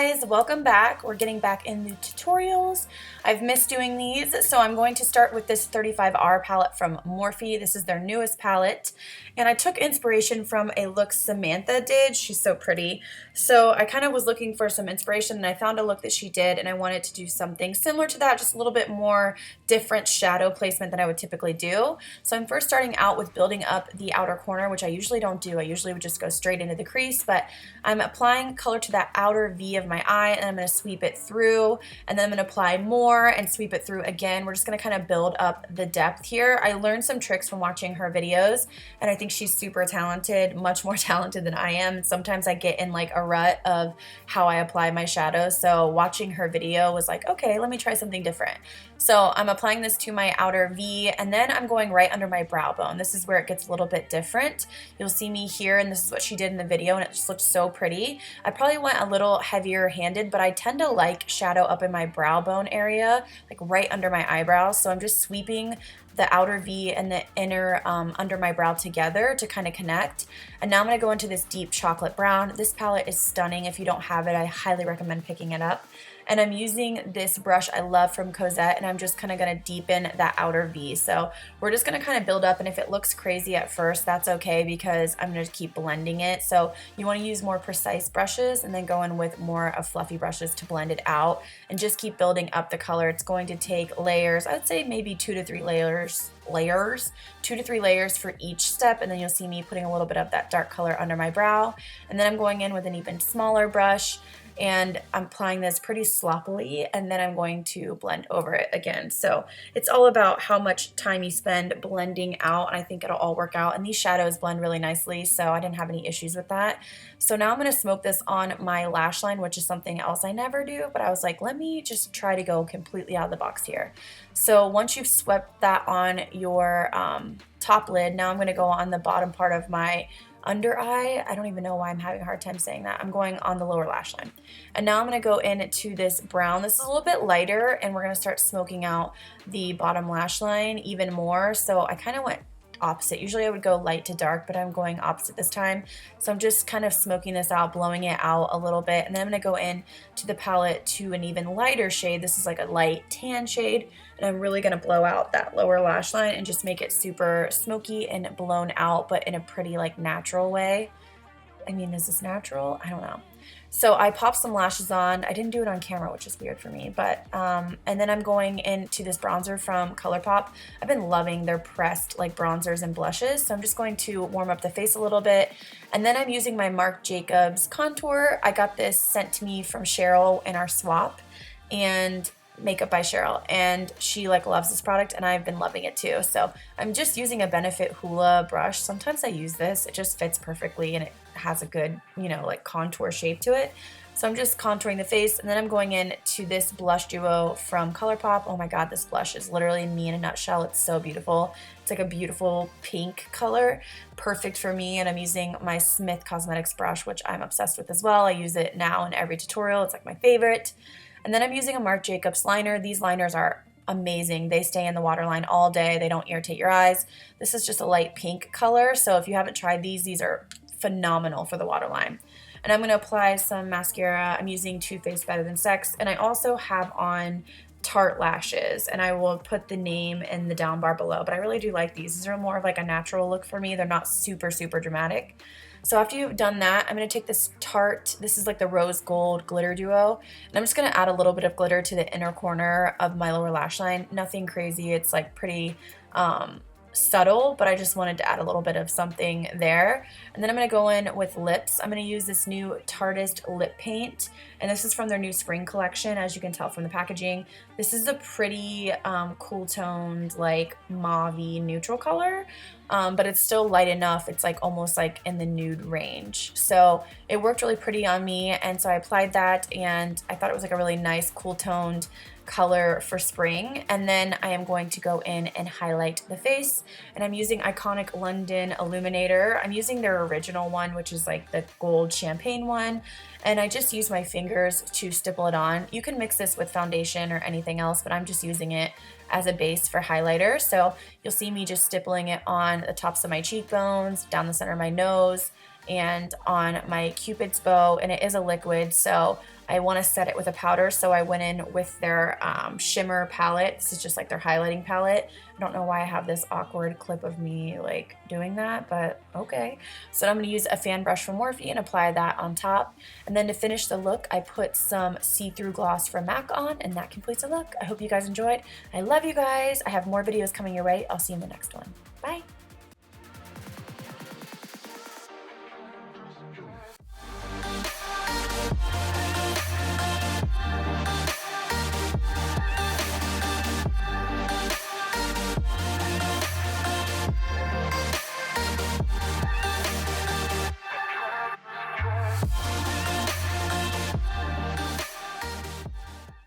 guys, welcome back. We're getting back in the tutorials. I've missed doing these, so I'm going to start with this 35R palette from Morphe. This is their newest palette, and I took inspiration from a look Samantha did. She's so pretty. So I kind of was looking for some inspiration, and I found a look that she did, and I wanted to do something similar to that, just a little bit more different shadow placement than I would typically do. So I'm first starting out with building up the outer corner, which I usually don't do. I usually would just go straight into the crease, but I'm applying color to that outer V of my eye, and I'm going to sweep it through, and then I'm going to apply more and sweep it through again. We're just going to kind of build up the depth here. I learned some tricks from watching her videos, and I think she's super talented, much more talented than I am. Sometimes I get in like a rut of how I apply my shadows, so watching her video was like, okay, let me try something different. So I'm applying this to my outer V, and then I'm going right under my brow bone. This is where it gets a little bit different. You'll see me here, and this is what she did in the video, and it just looks so pretty. I probably went a little heavier handed, but I tend to like shadow up in my brow bone area, like right under my eyebrows. So I'm just sweeping the outer V and the inner under my brow together to kind of connect. And now I'm going to go into this deep chocolate brown. This palette is stunning. If you don't have it, I highly recommend picking it up. And I'm using this brush I love from Cosette, and I'm just kind of going to deepen that outer V. So we're just going to kind of build up, and if it looks crazy at first, that's okay, because I'm going to keep blending it. So you want to use more precise brushes and then go in with more of fluffy brushes to blend it out, and just keep building up the color. It's going to take layers. I would say maybe 2 to 3 layers, 2 to 3 layers for each step, and then you'll see me putting a little bit of that dark color under my brow. And then I'm going in with an even smaller brush, and I'm applying this pretty sloppily, and then I'm going to blend over it again. So it's all about how much time you spend blending out, and I think it'll all work out. And these shadows blend really nicely, so I didn't have any issues with that. So now I'm going to smoke this on my lash line, which is something else I never do, but I was like, let me just try to go completely out of the box here. So once you've swept that on your top lid, now I'm going to go on the bottom part of my under eye. I don't even know why I'm having a hard time saying that. I'm going on the lower lash line. And now I'm going to go into this brown. This is a little bit lighter, and we're going to start smoking out the bottom lash line even more. So I kind of went opposite. Usually I would go light to dark, but I'm going opposite this time. So I'm just kind of smoking this out, blowing it out a little bit, and then I'm going to go in to the palette to an even lighter shade. This is like a light tan shade, and I'm really going to blow out that lower lash line and just make it super smoky and blown out, but in a pretty like natural way. I mean, is this natural? I don't know. So I popped some lashes on. I didn't do it on camera, which is weird for me, but and then I'm going into this bronzer from ColourPop. I've been loving their pressed like bronzers and blushes, so I'm just going to warm up the face a little bit. And then I'm using my Marc Jacobs contour. I got this sent to me from Cheryl in our swap, and Makeup by Cheryl, and she like loves this product, and I've been loving it too. So I'm just using a Benefit Hoola brush. Sometimes I use this, it just fits perfectly, and it has a good, you know, like contour shape to it. So I'm just contouring the face, and then I'm going in to this blush duo from ColourPop. Oh my god, this blush is literally me in a nutshell. It's so beautiful. It's like a beautiful pink color, perfect for me, and I'm using my Smith Cosmetics brush, which I'm obsessed with as well. I use it now in every tutorial. It's like my favorite. And then I'm using a Marc Jacobs liner. These liners are amazing. They stay in the waterline all day. They don't irritate your eyes. This is just a light pink color, so if you haven't tried these are phenomenal for the waterline. And I'm going to apply some mascara. I'm using Too Faced Better Than Sex, and I also have on Tarte lashes, and I will put the name in the down bar below, but I really do like these. These are more of like a natural look for me. They're not super dramatic. So after you've done that, I'm going to take this Tarte, this is like the rose gold glitter duo, and I'm just going to add a little bit of glitter to the inner corner of my lower lash line. Nothing crazy. It's like pretty subtle, but I just wanted to add a little bit of something there. And then I'm going to go in with lips. I'm going to use this new Tarteist lip paint, and this is from their new spring collection, as you can tell from the packaging. This is a pretty cool toned, like mauve-y neutral color, but it's still light enough. It's like almost like in the nude range. So it worked really pretty on me, and so I applied that, and I thought it was like a really nice cool toned color for spring. And then I am going to go in and highlight the face, and I'm using Iconic London Illuminator. I'm using their original one, which is like the gold champagne one, and I just use my fingers to stipple it on. You can mix this with foundation or anything else, but I'm just using it as a base for highlighter. So you'll see me just stippling it on the tops of my cheekbones, down the center of my nose, and on my Cupid's bow, and it is a liquid, so I want to set it with a powder, so I went in with their shimmer palette. This is just like their highlighting palette. I don't know why I have this awkward clip of me like doing that, but okay. So I'm going to use a fan brush from Morphe and apply that on top. And then to finish the look, I put some see-through gloss from MAC on, and that completes the look. I hope you guys enjoyed. I love you guys. I have more videos coming your way. I'll see you in the next one. Bye.